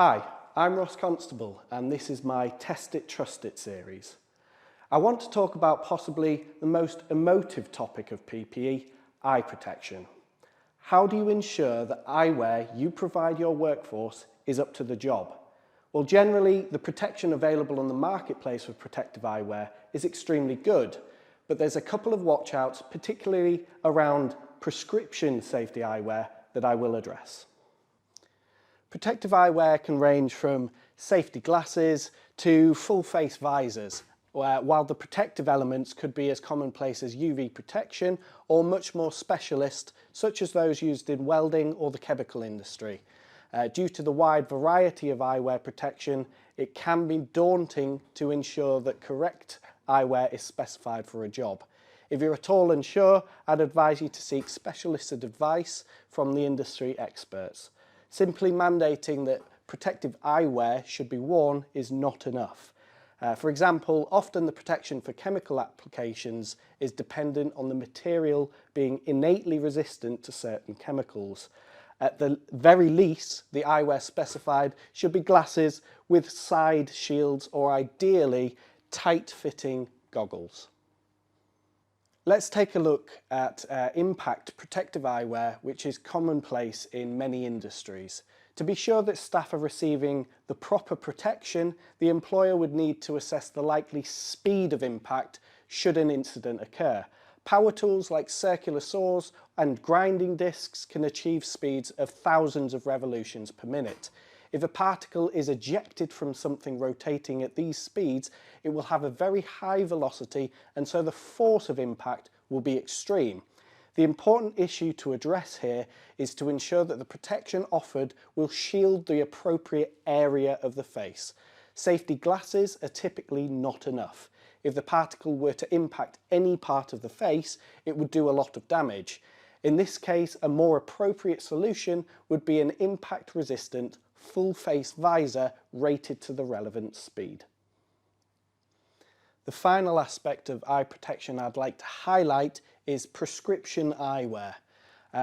Hi, I'm Ross Constable and this is my Test It, Trust It series. I want to talk about possibly the most emotive topic of PPE, eye protection. How do you ensure that eyewear you provide your workforce is up to the job? Well, generally, the protection available on the marketplace for protective eyewear is extremely good, but there's a couple of watch-outs, particularly around prescription safety eyewear, that I will address. Protective eyewear can range from safety glasses to full-face visors, while the protective elements could be as commonplace as UV protection or much more specialist, such as those used in welding or the chemical industry. Due to the wide variety of eyewear protection, it can be daunting to ensure that correct eyewear is specified for a job. If you're at all unsure, I'd advise you to seek specialist advice from the industry experts. Simply mandating that protective eyewear should be worn is not enough. For example, often the protection for chemical applications is dependent on the material being innately resistant to certain chemicals. At the very least, the eyewear specified should be glasses with side shields or ideally tight-fitting goggles. Let's take a look at impact protective eyewear, which is commonplace in many industries. To be sure that staff are receiving the proper protection, the employer would need to assess the likely speed of impact should an incident occur. Power tools like circular saws and grinding discs can achieve speeds of thousands of revolutions per minute. If a particle is ejected from something rotating at these speeds, it will have a very high velocity and so the force of impact will be extreme. The important issue to address here is to ensure that the protection offered will shield the appropriate area of the face. Safety glasses are typically not enough. If the particle were to impact any part of the face, it would do a lot of damage. In this case, a more appropriate solution would be an impact-resistant full-face visor rated to the relevant speed. The final aspect of eye protection I'd like to highlight is prescription eyewear.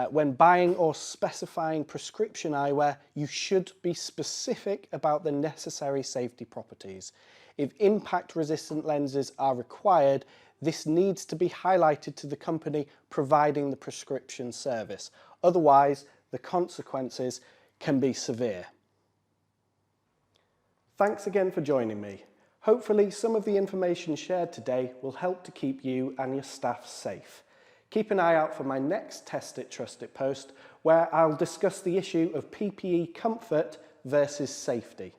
When buying or specifying prescription eyewear, you should be specific about the necessary safety properties. If impact-resistant lenses are required, this needs to be highlighted to the company providing the prescription service. Otherwise, the consequences can be severe. Thanks again for joining me. Hopefully some of the information shared today will help to keep you and your staff safe. Keep an eye out for my next Test It, Trust It post where I'll discuss the issue of PPE comfort versus safety.